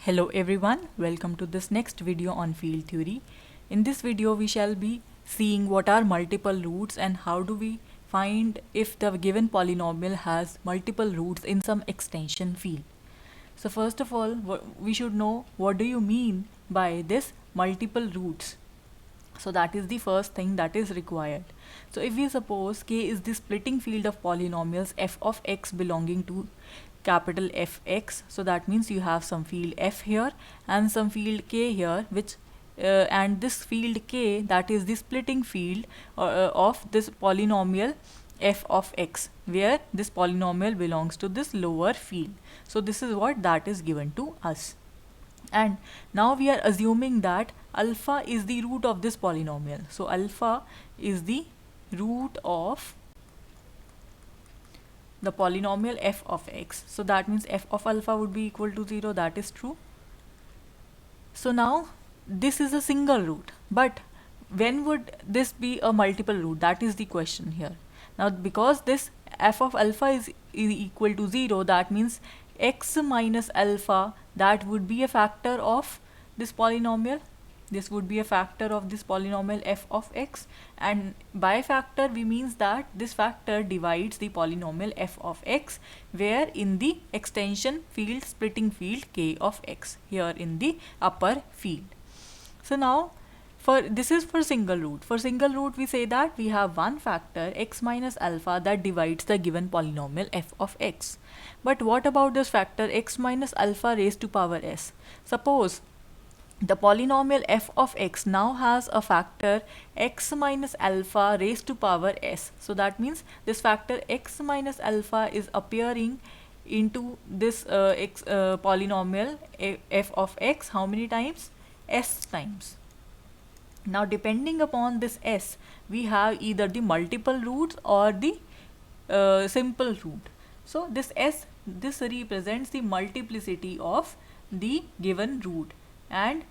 Hello everyone, welcome to this next video on field theory. In this video we shall be seeing what are multiple roots and how do we find if the given polynomial has multiple roots in some extension field. So first of all, we should know what do you mean by this multiple roots. So that is the first thing that is required. So if we suppose K is the splitting field of polynomials f of x belonging to capital Fx, so that means you have some field f here and some field k here, which and this field k, that is the splitting field of this polynomial f of x, where this polynomial belongs to this lower field. So this is what that is given to us. And now we are assuming that alpha is the root of this polynomial. So alpha is the root of the polynomial f of x. So that means f of alpha would be equal to 0. That is true. So now this is a single root, but when would this be a multiple root? That is the question here. Now because this f of alpha is equal to 0, that means x minus alpha, that would be a factor of this polynomial. This would be a factor of this polynomial f of x, and by factor we means that this factor divides the polynomial f of x, where in the extension field, splitting field k of x, here in the upper field. So now for this is for single root. For single root we say that we have one factor x minus alpha that divides the given polynomial f of x. But what about this factor x minus alpha raised to power s? Suppose the polynomial f of x now has a factor x minus alpha raised to power s. So that means this factor x minus alpha is appearing into this polynomial f of x how many times? S times. Now depending upon this s, we have either the multiple roots or the simple root. So this s, this represents the multiplicity of the given root, and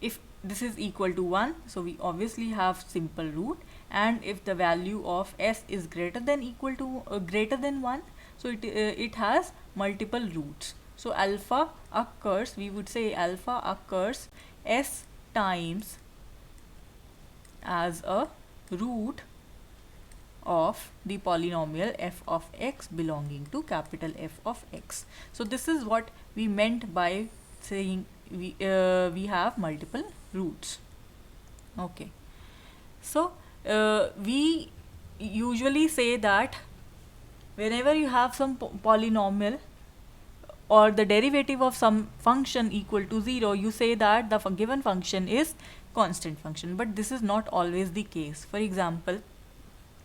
if this is equal to 1, so we obviously have simple root, and if the value of s is greater than equal to greater than 1, so it has multiple roots. So alpha occurs, we would say alpha occurs s times as a root of the polynomial f of x belonging to capital F of x. So this is what we meant by saying we have multiple roots. Okay, so we usually say that whenever you have some polynomial or the derivative of some function equal to 0, you say that the given function is constant function, but this is not always the case. For example,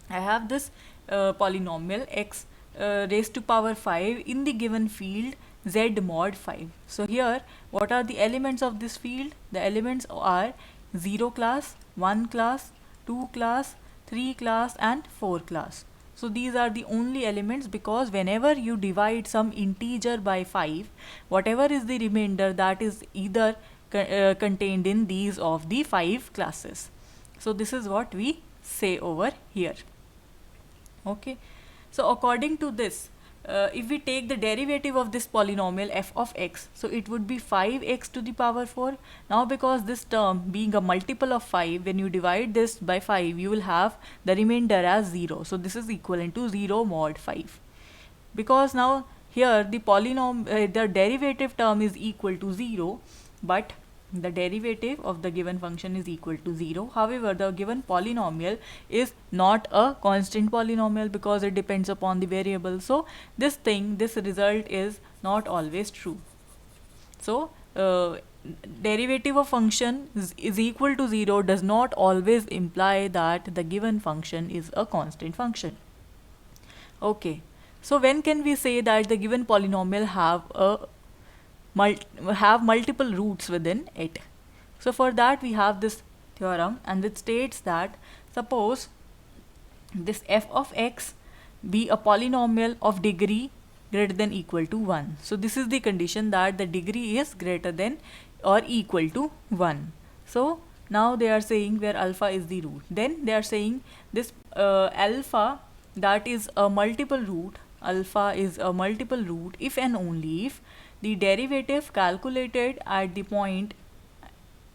I have this polynomial x raised to power 5 in the given field z mod 5. So here what are the elements of this field? The elements are 0 class, 1 class, 2 class, 3 class and 4 class. So these are the only elements, because whenever you divide some integer by 5, whatever is the remainder, that is either contained in these of the 5 classes. So this is what we say over here. Okay, so according to this, if we take the derivative of this polynomial f of x, so it would be 5x to the power 4. Now because this term being a multiple of 5, when you divide this by 5, you will have the remainder as 0. So this is equivalent to 0 mod 5. Because now here the the derivative term is equal to 0, but the derivative of the given function is equal to 0. However, the given polynomial is not a constant polynomial because it depends upon the variable. So this result is not always true. So derivative of function is equal to 0 does not always imply that the given function is a constant function. Okay, so when can we say that the given polynomial have multiple roots within it? So for that we have this theorem, and it states that suppose this f of x be a polynomial of degree greater than equal to 1. So this is the condition that the degree is greater than or equal to 1. So now they are saying where alpha is the root, then they are saying this alpha, that is a multiple root, alpha is a multiple root if and only if the derivative calculated at the point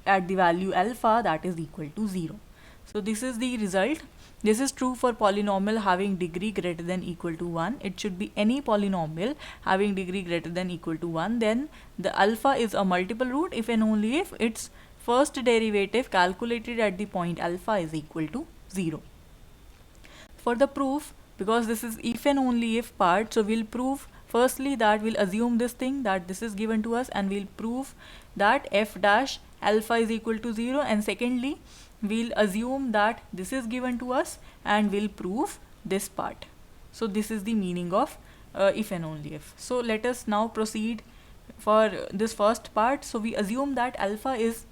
at the value alpha that is equal to 0. So this is the result. This is true for polynomial having degree greater than equal to 1. It should be any polynomial having degree greater than equal to 1. Then the alpha is a multiple root if and only if its first derivative calculated at the point alpha is equal to 0. For the proof, because this is if and only if part, so we'll prove firstly that we'll assume this thing that this is given to us, and we'll prove that f dash alpha is equal to 0, and secondly we'll assume that this is given to us and we'll prove this part. So this is the meaning of if and only if. So let us now proceed for this first part. So we assume that alpha is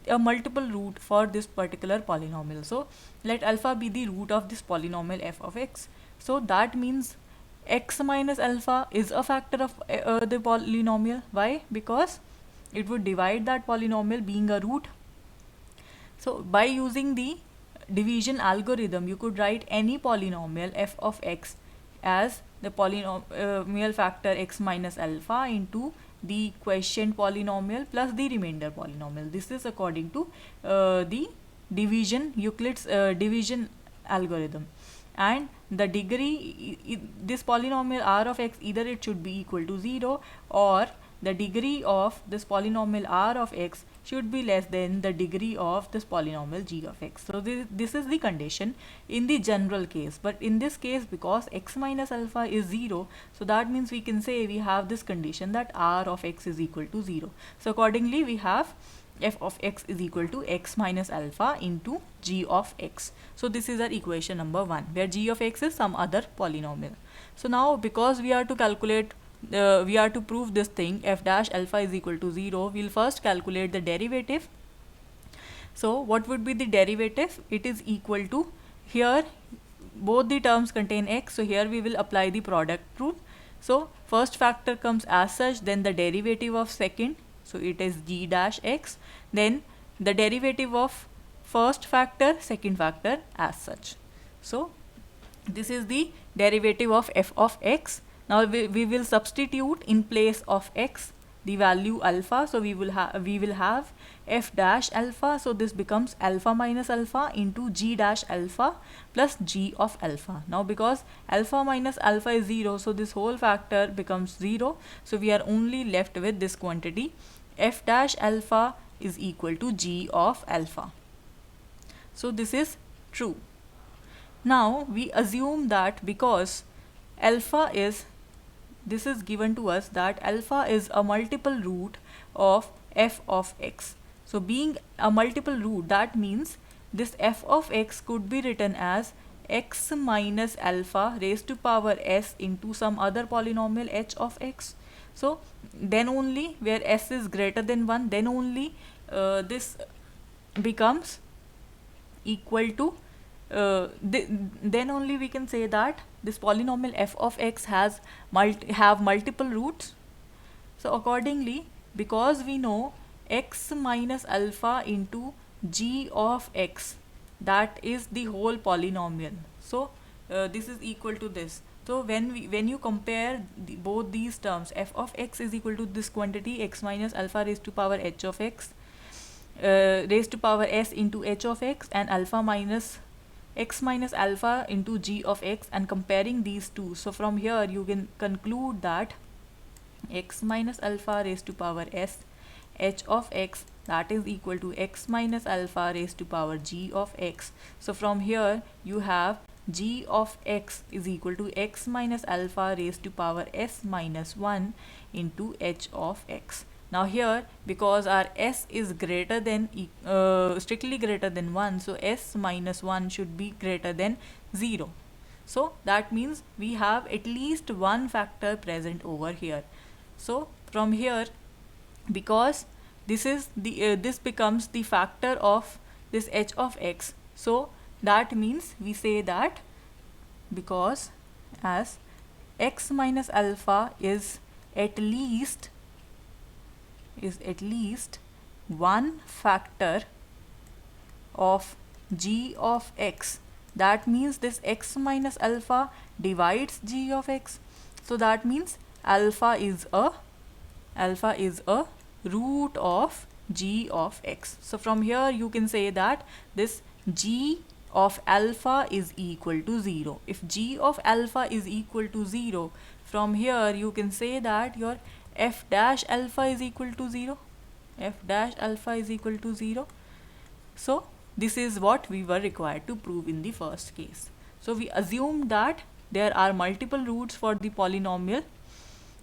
a multiple root for this particular polynomial. So let alpha be the root of this polynomial f of x. So that means x minus alpha is a factor of the polynomial. Why? Because it would divide that polynomial being a root. So by using the division algorithm, you could write any polynomial f of x as the polynomial factor x minus alpha into the quotient polynomial plus the remainder polynomial. This is according to the Euclid's division algorithm. And the degree, this polynomial r of x, either it should be equal to 0 or the degree of this polynomial r of x should be less than the degree of this polynomial g of x. So this is the condition in the general case, but in this case, because x minus alpha is 0, so that means we can say we have this condition that r of x is equal to 0. So accordingly we have f of x is equal to x minus alpha into g of x. So this is our equation number 1, where g of x is some other polynomial. So now because we are to calculate we are to prove this thing f dash alpha is equal to 0, we'll first calculate the derivative. So what would be the derivative? It is equal to, here both the terms contain x, so here we will apply the product rule. So first factor comes as such, then the derivative of second, so it is g dash x, then the derivative of first factor, second factor as such. So this is the derivative of f of x. Now we will substitute in place of x the value alpha, so we will have f dash alpha, so this becomes alpha minus alpha into g dash alpha plus g of alpha. Now because alpha minus alpha is 0, so this whole factor becomes 0, so we are only left with this quantity f dash alpha is equal to g of alpha. So this is true. Now we assume that because alpha is, this is given to us that alpha is a multiple root of f of x. So being a multiple root, that means this f of x could be written as x minus alpha raised to power s into some other polynomial h of x. So then only where s is greater than 1, then only this becomes equal to then only we can say that this polynomial f of x have multiple roots. So accordingly, because we know x minus alpha into g of x, that is the whole polynomial, so this is equal to this. So when you compare both these terms, f of x is equal to this quantity x minus alpha raised to power h of x raised to power s into h of x, and alpha minus x minus alpha into g of x, and comparing these two. So from here you can conclude that x minus alpha raised to power s h of x, that is equal to x minus alpha raised to power g of x. So from here you have g of x is equal to x minus alpha raised to power s minus 1 into h of x. Now here, because our s is greater than strictly greater than 1, so s minus 1 should be greater than 0. So that means we have at least one factor present over here. So from here, because this is the this becomes the factor of this h of x, so that means we say that because as x minus alpha is at least one factor of g of x, that means this x minus alpha divides g of x. So that means alpha is a alpha is a root of g of x. So from here you can say that this g of alpha is equal to 0. If g of alpha is equal to 0, from here you can say that your f dash alpha is equal to 0. F dash alpha is equal to 0. So this is what we were required to prove in the first case. So we assumed that there are multiple roots for the polynomial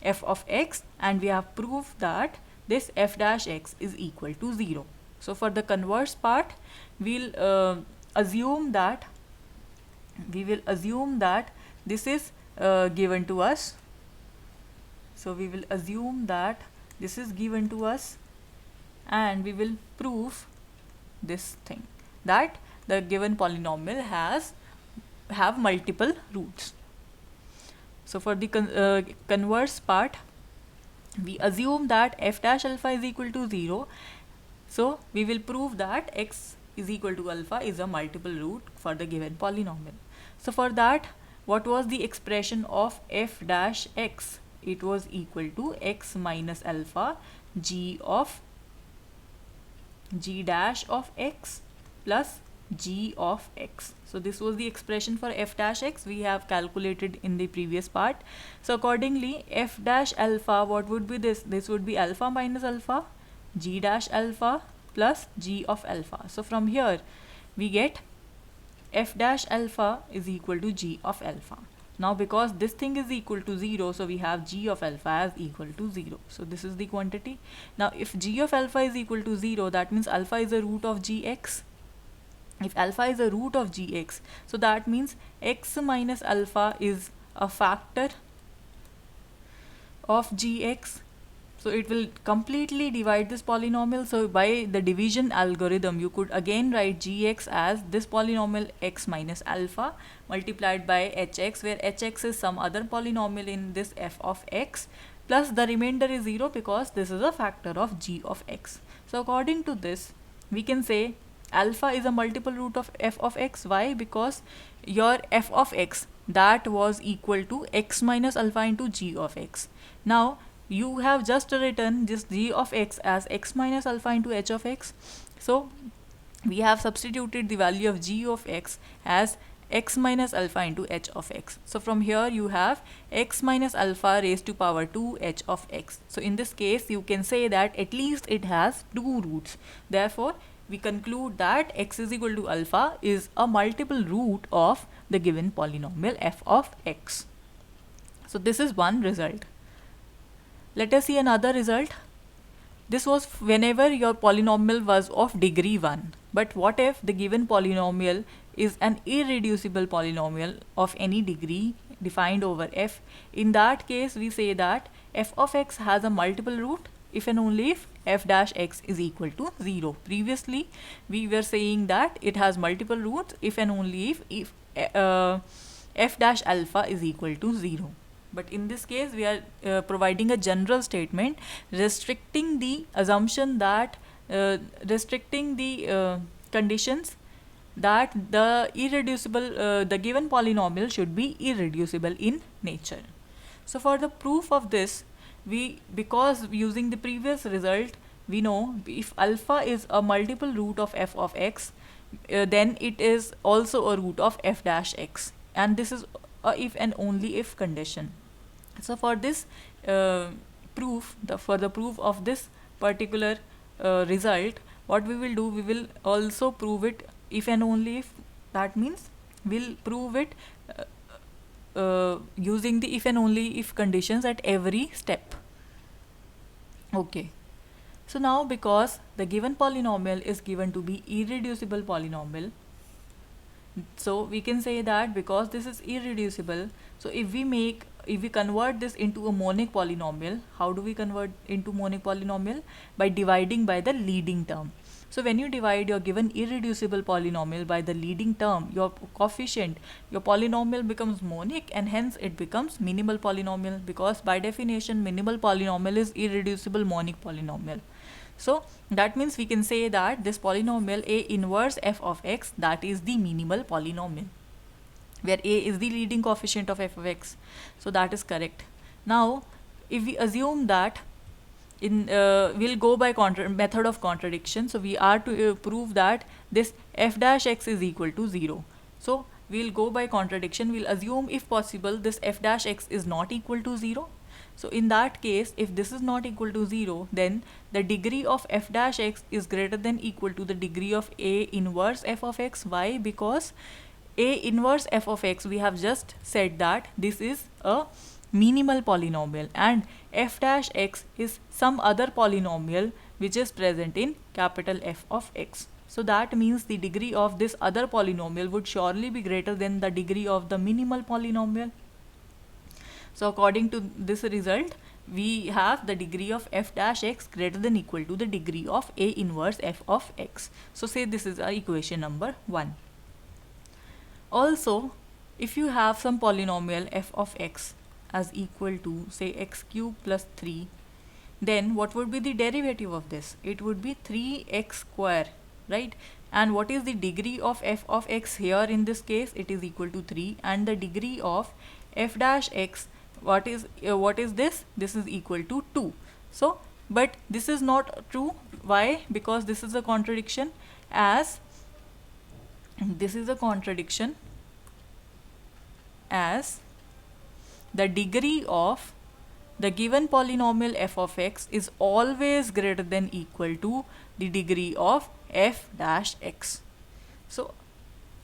f of x, and we have proved that this f dash x is equal to 0. So for the converse part, we'll assume that this is given to us. So we will assume that this is given to us, and we will prove this thing, that the given polynomial have multiple roots. So for the converse part, we assume that f dash alpha is equal to 0. So we will prove that x is equal to alpha is a multiple root for the given polynomial. So for that, what was the expression of f dash x? It was equal to x minus alpha g dash of x plus g of x. So this was the expression for f dash x we have calculated in the previous part. So accordingly, f dash alpha, what would be this? This would be alpha minus alpha g dash alpha plus g of alpha. So from here we get f dash alpha is equal to g of alpha. Now because this thing is equal to 0, so we have g of alpha as equal to 0. So this is the quantity. Now if g of alpha is equal to 0, that means alpha is a root of gx. If alpha is a root of gx, so that means x minus alpha is a factor of gx. So it will completely divide this polynomial. So by the division algorithm, you could again write gx as this polynomial x minus alpha multiplied by hx, where hx is some other polynomial in this f of x, plus the remainder is 0 because this is a factor of g of x. So according to this, we can say alpha is a multiple root of f of x. Why? Because your f of x, that was equal to x minus alpha into g of x. Now you have just written this g of x as x minus alpha into h of x. So we have substituted the value of g of x as x minus alpha into h of x. So from here you have x minus alpha raised to power 2 h of x. So in this case you can say that at least it has two roots. Therefore we conclude that x is equal to alpha is a multiple root of the given polynomial f of x. So this is one result. Let us see another result. This was whenever your polynomial was of degree 1. But what if the given polynomial is an irreducible polynomial of any degree defined over f? In that case, we say that f of x has a multiple root if and only if f dash x is equal to 0. Previously, we were saying that it has multiple roots if and only if f dash alpha is equal to 0. But in this case, we are providing a general statement restricting the assumption that restricting the conditions that the given polynomial should be irreducible in nature. So for the proof of this, because using the previous result, we know if alpha is a multiple root of f of x, then it is also a root of f dash x, and this is a if and only if condition. So for this proof, for the proof of this particular result, what we will do, we will also prove it if and only if. That means we'll prove it using the if and only if conditions at every step. Okay. So now because the given polynomial is given to be irreducible polynomial, so we can say that because this is irreducible, so if we convert this into a monic polynomial, how do we convert into monic polynomial? By dividing by the leading term. So when you divide your given irreducible polynomial by the leading term, your coefficient, your polynomial becomes monic, and hence it becomes minimal polynomial, because by definition minimal polynomial is irreducible monic polynomial. So that means we can say that this polynomial A inverse f of x, that is the minimal polynomial, where A is the leading coefficient of f of x. So that is correct. Now if we assume that we'll go by method of contradiction. So we are to prove that this f dash x is equal to 0. So we'll go by contradiction. We'll assume, if possible, this f dash x is not equal to 0. So in that case, if this is not equal to 0, then the degree of f dash x is greater than equal to the degree of A inverse f of x. Why? Because A inverse f of x, we have just said that this is a minimal polynomial, and f dash x is some other polynomial which is present in capital F of x. So that means the degree of this other polynomial would surely be greater than the degree of the minimal polynomial. So according to this result, we have the degree of f dash x greater than equal to the degree of A inverse f of x. So say this is our equation number 1. Also, if you have some polynomial f of x as equal to, say, x cube plus 3, then what would be the derivative of this? It would be 3x square, right? And what is the degree of f of x here in this case? It is equal to 3, and the degree of f dash x, what is this? This is equal to 2. So, but this is not true. Why? Because this is a contradiction, as this is a contradiction, as the degree of the given polynomial f of x is always greater than equal to the degree of f dash x. So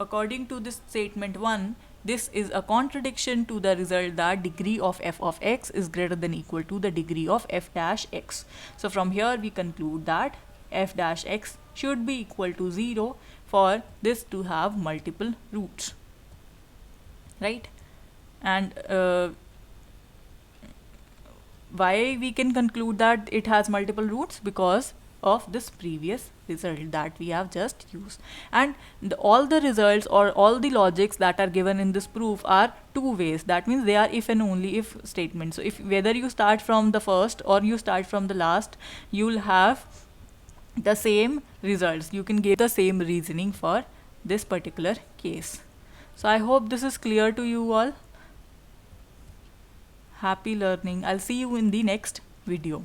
according to this statement 1, this is a contradiction to the result that degree of f of x is greater than equal to the degree of f dash x. So from here we conclude that f dash x should be equal to 0 for this to have multiple roots, right? And why we can conclude that it has multiple roots? Because of this previous result that we have just used. And all the results or all the logics that are given in this proof are two ways. That means they are if and only if statements. So if whether you start from the first or you start from the last, you will have the same results. You can give the same reasoning for this particular case. So I hope this is clear to you all. Happy learning. I'll see you in the next video.